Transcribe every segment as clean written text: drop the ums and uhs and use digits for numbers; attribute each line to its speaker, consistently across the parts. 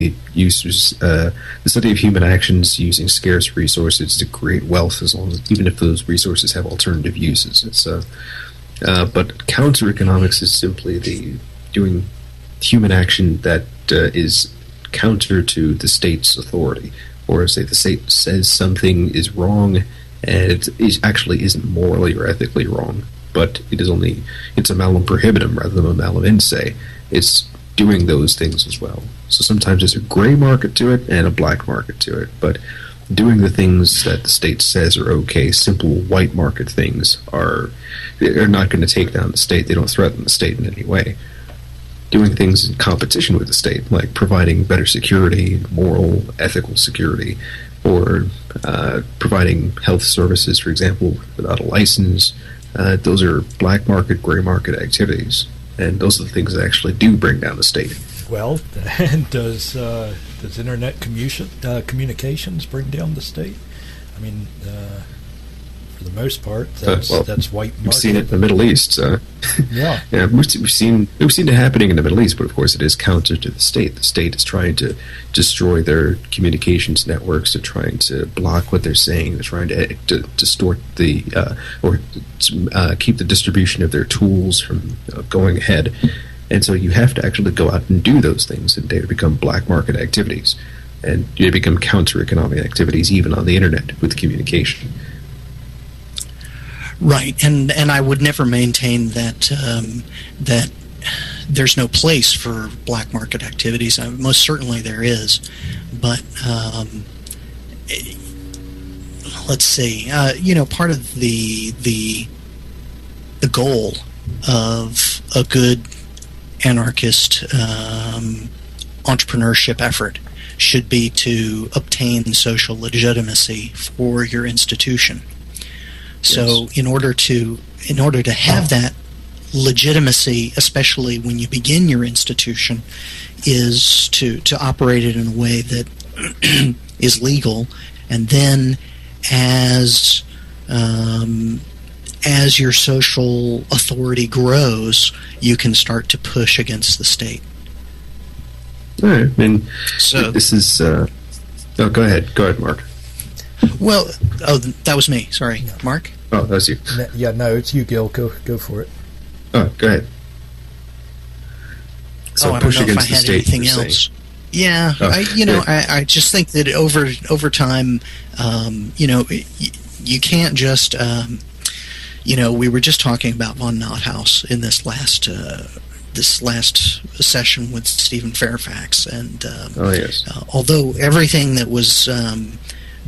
Speaker 1: uses the study of human actions using scarce resources to create wealth, as long as even if those resources have alternative uses. But counter economics is simply the doing human action that is counter to the state's authority, or say the state says something is wrong and it actually isn't morally or ethically wrong, but it's a malum prohibitum rather than a malum inse. It's doing those things as well. So sometimes there's a gray market to it and a black market to it, but doing the things that the state says are okay, simple white market things, are not going to take down the state. They don't threaten the state in any way. Doing things in competition with the state, like providing better security, moral, ethical security, or providing health services, for example, without a license, those are black market, gray market activities. And those are the things that actually do bring down the state.
Speaker 2: Well, does internet communications bring down the state? I mean, for the most part, that's white market.
Speaker 1: We've seen it in the Middle East.
Speaker 2: Yeah,
Speaker 1: yeah, we've seen it happening in the Middle East, but of course it is counter to the state. The state is trying to destroy their communications networks. They're trying to block what they're saying. They're trying to distort keep the distribution of their tools from going ahead. And so you have to actually go out and do those things, and they become black market activities, and they become counter economic activities even on the internet with communication.
Speaker 3: Right, and I would never maintain that that there's no place for black market activities. Most certainly there is, but let's see. Part of the goal of a good anarchist entrepreneurship effort should be to obtain social legitimacy for your institution. So in order to have that legitimacy, especially when you begin your institution, is to operate it in a way that is legal, and then as your social authority grows, you can start to push against the state.
Speaker 1: All right. I mean, so this is. Go ahead. Go ahead, Mark.
Speaker 3: Well, that was me. Sorry, yeah. Mark.
Speaker 1: Oh, that was you.
Speaker 2: Yeah, no, it's you, Gil. Go for it.
Speaker 1: Oh, go ahead. So
Speaker 3: I
Speaker 1: push
Speaker 3: don't know
Speaker 1: against
Speaker 3: if I had
Speaker 1: the state.
Speaker 3: Anything else?
Speaker 1: Saying.
Speaker 3: Yeah, I just think that over time, you can't just, we were just talking about von Nothaus in this last session with Stephen Fairfax, and although everything that was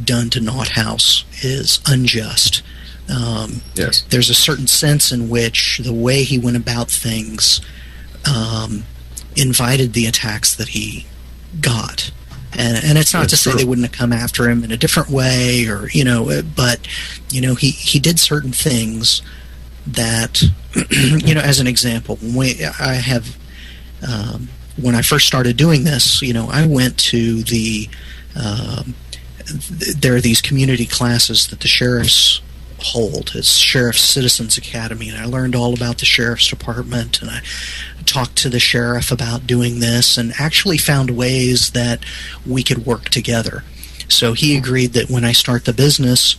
Speaker 3: done to Nothaus is unjust, there's a certain sense in which the way he went about things invited the attacks that he got, and it's not to say they wouldn't have come after him in a different way, or but he did certain things that as an example, when I first started doing this, I went to there are these community classes that the sheriffs hold. It's Sheriff's Citizens Academy, and I learned all about the sheriff's department, and I talked to the sheriff about doing this and actually found ways that we could work together. So he agreed that when I start the business,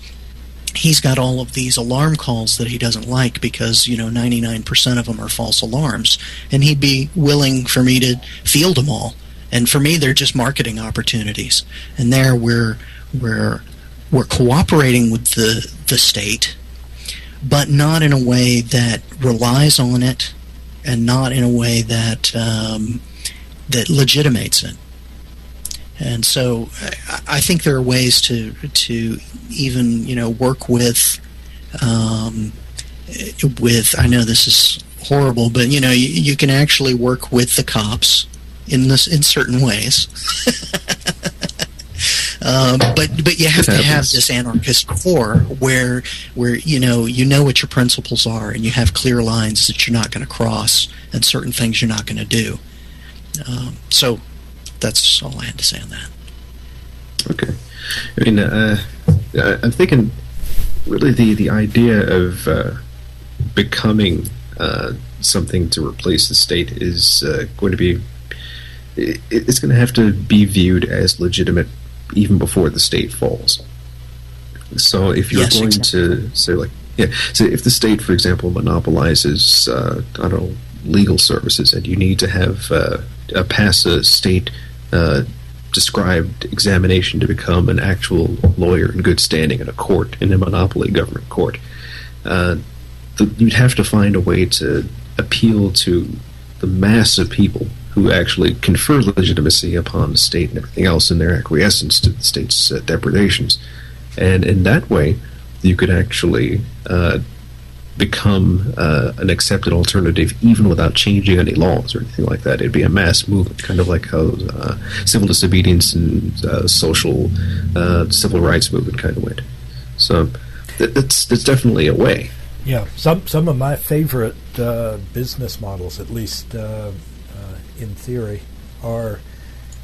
Speaker 3: he's got all of these alarm calls that he doesn't like because 99% of them are false alarms, and he'd be willing for me to field them all. And for me, they're just marketing opportunities. And there we're cooperating with the state, but not in a way that relies on it, and not in a way that that legitimates it. And so I think there are ways to even work with I know this is horrible, but you can actually work with the cops in certain ways. But you have to have this anarchist core where you know what your principles are, and you have clear lines that you're not going to cross, and certain things you're not going to do. So that's all I had to say on that.
Speaker 1: Okay. I mean, I'm thinking really the idea of becoming something to replace the state is going to be it's going to have to be viewed as legitimate even before the state falls. So if you're going to say, like, so if the state, for example, monopolizes, I don't know, legal services, and you need to have pass a state described examination to become an actual lawyer in good standing in a court, in a monopoly government court, you'd have to find a way to appeal to the mass of people who actually confer legitimacy upon the state and everything else in their acquiescence to the state's depredations. And in that way, you could actually become an accepted alternative even without changing any laws or anything like that. It'd be a mass movement, kind of like how civil disobedience and social civil rights movement kind of went. So that's definitely a way.
Speaker 2: Yeah, some of my favorite business models, at least in theory, are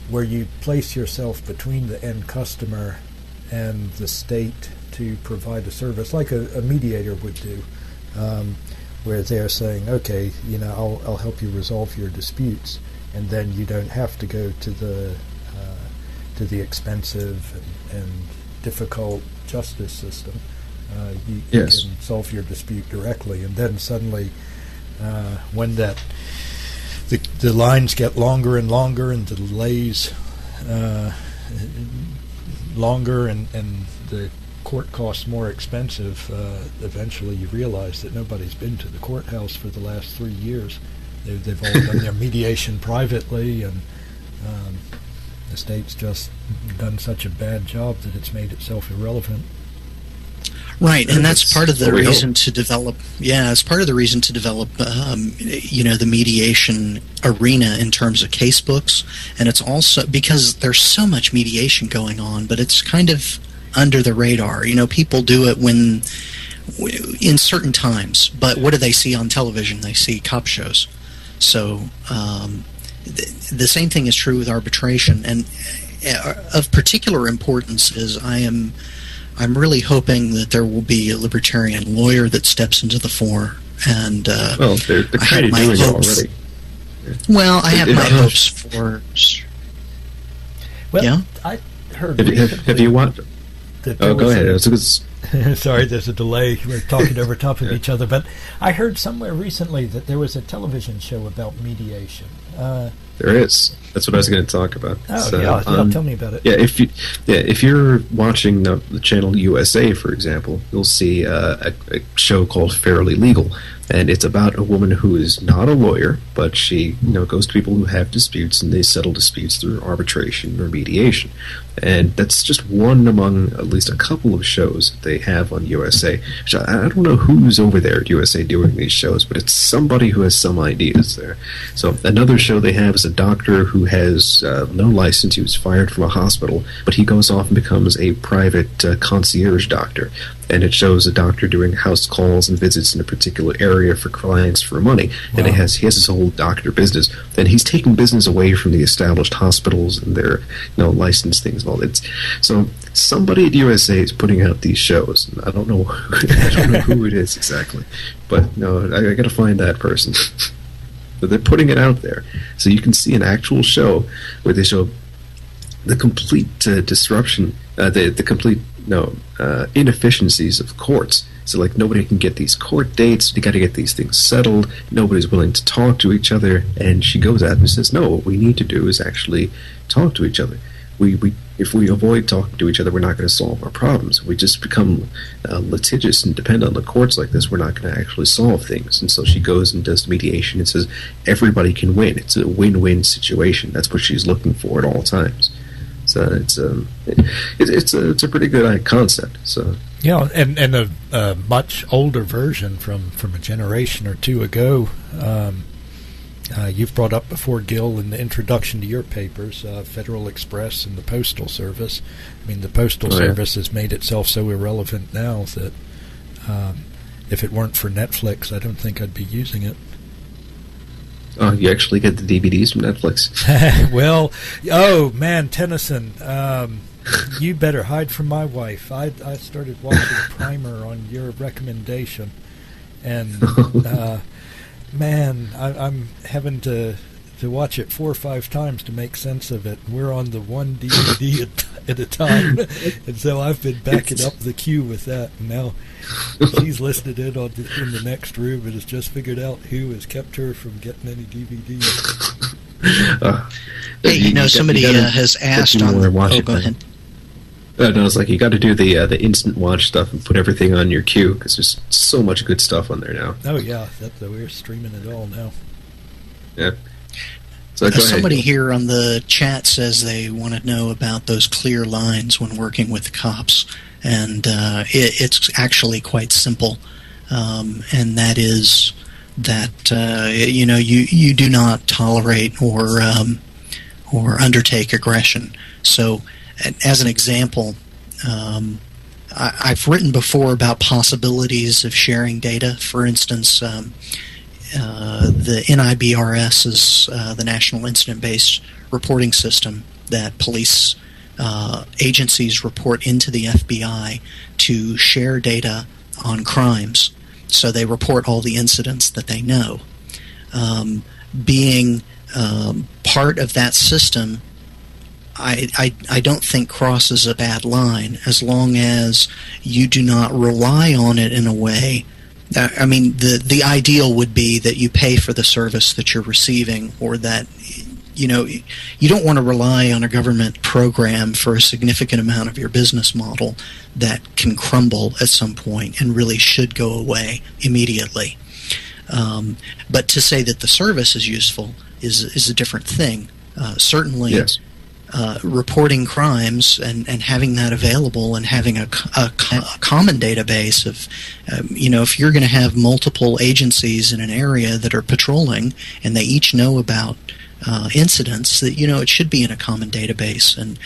Speaker 2: where you place yourself between the end customer and the state to provide a service, like a mediator would do, where they're saying, okay, I'll help you resolve your disputes, and then you don't have to go to the expensive and difficult justice system. You can solve your dispute directly, and then suddenly, when the lines get longer and longer, and the delays longer, and the court costs more expensive, eventually you realize that nobody's been to the courthouse for the last 3 years. They've all done their mediation privately, and the state's just done such a bad job that it's made itself irrelevant.
Speaker 3: Right, and that's part of the reason to develop. Yeah, it's part of the reason to develop. The mediation arena in terms of case books, and it's also because there's so much mediation going on, but it's kind of under the radar. People do it in certain times, but what do they see on television? They see cop shows. So the same thing is true with arbitration, and of particular importance is I'm really hoping that there will be a libertarian lawyer that steps into the fore, and
Speaker 1: well, they're kind of doing it already.
Speaker 3: Well, I have my hopes for.
Speaker 2: Well,
Speaker 3: yeah,
Speaker 2: I heard.
Speaker 1: Have you watched? Oh, go ahead.
Speaker 2: Sorry, there's a delay. We're talking over top of each other, but I heard somewhere recently that there was a television show about mediation.
Speaker 1: There is. That's what I was going to talk about.
Speaker 2: Oh, tell me about it.
Speaker 1: Yeah, if you're watching the channel USA, for example, you'll see a show called Fairly Legal, and it's about a woman who is not a lawyer, but she goes to people who have disputes, and they settle disputes through arbitration or mediation. And that's just one among at least a couple of shows that they have on USA. I don't know who's over there at USA doing these shows, but it's somebody who has some ideas there. So another show they have is a doctor who has no license. He was fired from a hospital, but he goes off and becomes a private concierge doctor. And it shows a doctor doing house calls and visits in a particular area for clients for money. Wow. And he has his whole doctor business. And he's taking business away from the established hospitals and their licensed things and all that. So somebody at USA is putting out these shows. I don't know who it is exactly, but I got to find that person. But they're putting it out there, so you can see an actual show where they show the complete disruption, the complete inefficiencies of courts. So, like, nobody can get these court dates. You got to get these things settled. Nobody's willing to talk to each other. And she goes out and says, "No, what we need to do is actually talk to each other. If we avoid talking to each other, we're not going to solve our problems. We just become litigious and depend on the courts like this. We're not going to actually solve things." And so she goes and does mediation and says everybody can win. It's a win-win situation. That's what she's looking for at all times. So it's a pretty good concept. So
Speaker 2: yeah, and a much older version from a generation or two ago. You've brought up before, Gil, in the introduction to your papers, Federal Express and the Postal Service. I mean, the Postal Service has made itself so irrelevant now that if it weren't for Netflix, I don't think I'd be using it.
Speaker 1: Oh, you actually get the DVDs from Netflix?
Speaker 2: Well, oh, man, Tennyson, you better hide from my wife. I started watching Primer on your recommendation, and... man, I'm having to to watch it 4 or 5 times to make sense of it. We're on the one DVD at a time, and so I've been backing up the queue with that. And now she's listening in in the next room and has just figured out who has kept her from getting any DVDs.
Speaker 3: Hey, somebody has asked on. Go ahead.
Speaker 1: No, it's like you got to do the instant watch stuff and put everything on your queue because there's so much good stuff on there now.
Speaker 2: Oh yeah, we're streaming it all now.
Speaker 1: Yeah. So
Speaker 3: somebody here on the chat says they want to know about those clear lines when working with cops, and it's actually quite simple, and that is that you do not tolerate or undertake aggression. So, as an example, I've written before about possibilities of sharing data. For instance, the NIBRS is the National Incident-Based Reporting System that police agencies report into the FBI to share data on crimes. So they report all the incidents that they know. Being part of that system, I don't think crosses a bad line as long as you do not rely on it in a way. I mean, the ideal would be that you pay for the service that you're receiving, or that you don't want to rely on a government program for a significant amount of your business model that can crumble at some point and really should go away immediately. But to say that the service is useful is a different thing. Certainly,
Speaker 1: yes.
Speaker 3: Reporting crimes and having that available and having a common database of, if you're going to have multiple agencies in an area that are patrolling and they each know about incidents, that it should be in a common database. And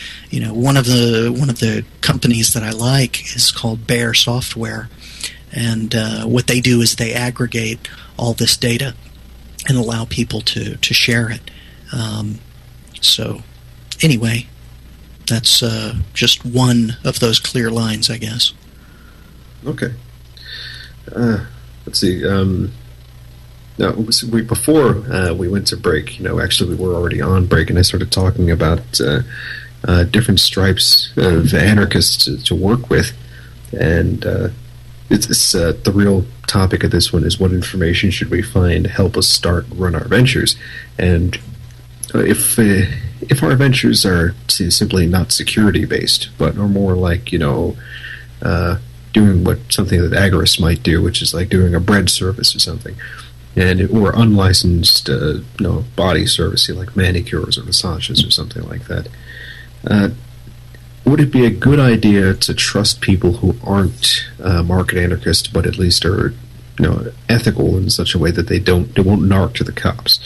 Speaker 3: one of the companies that I like is called Bear Software, and what they do is they aggregate all this data and allow people to share it. So anyway, that's just one of those clear lines, I guess.
Speaker 1: Okay. Let's see. No, before we went to break, actually we were already on break, and I started talking about different stripes of anarchists to work with, and it's the real topic of this one is what information should we find to help us start and run our ventures, and if our ventures are simply not security based, but are more like doing something that agorists might do, which is like doing a bread service or something, or unlicensed body service, like manicures or massages or something like that. Would it be a good idea to trust people who aren't market anarchists, but at least are ethical in such a way that they won't narc to the cops?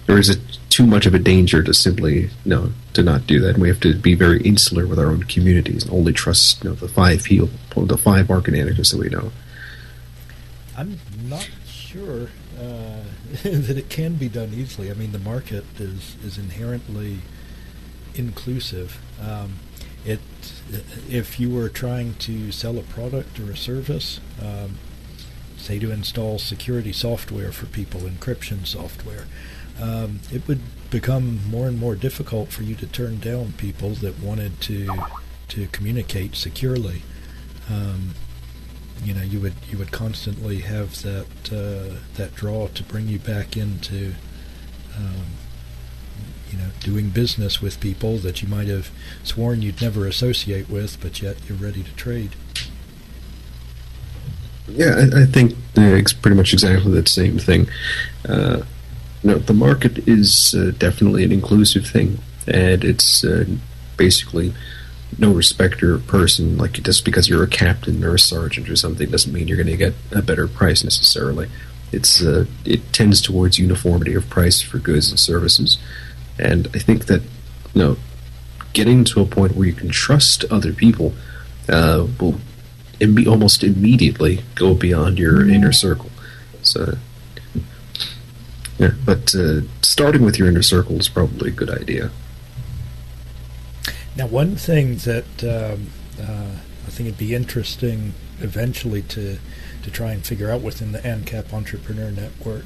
Speaker 1: Or is it too much of a danger to simply to not do that? And we have to be very insular with our own communities and only trust the 5 people, the 5 market anarchists that we know. I'm
Speaker 2: not sure that it can be done easily. I mean, the market is inherently inclusive. If you were trying to sell a product or a service, say to install security software for people, encryption software, it would become more and more difficult for you to turn down people that wanted to communicate securely. You would constantly have that draw to bring you back into doing business with people that you might have sworn you'd never associate with, but yet you're ready to trade.
Speaker 1: Yeah, I think it's pretty much exactly that same thing. The market is definitely an inclusive thing, and it's basically no respecter of person. Like, just because you're a captain or a sergeant or something doesn't mean you're going to get a better price necessarily. It tends towards uniformity of price for goods and services, and I think that getting to a point where you can trust other people will almost immediately go beyond your inner circle. So. Yeah, but starting with your inner circle is probably a good idea.
Speaker 2: Now, one thing that I think it'd be interesting eventually to try and figure out within the AnCap Entrepreneur Network,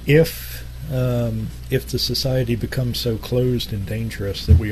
Speaker 2: if if the society becomes so closed and dangerous that we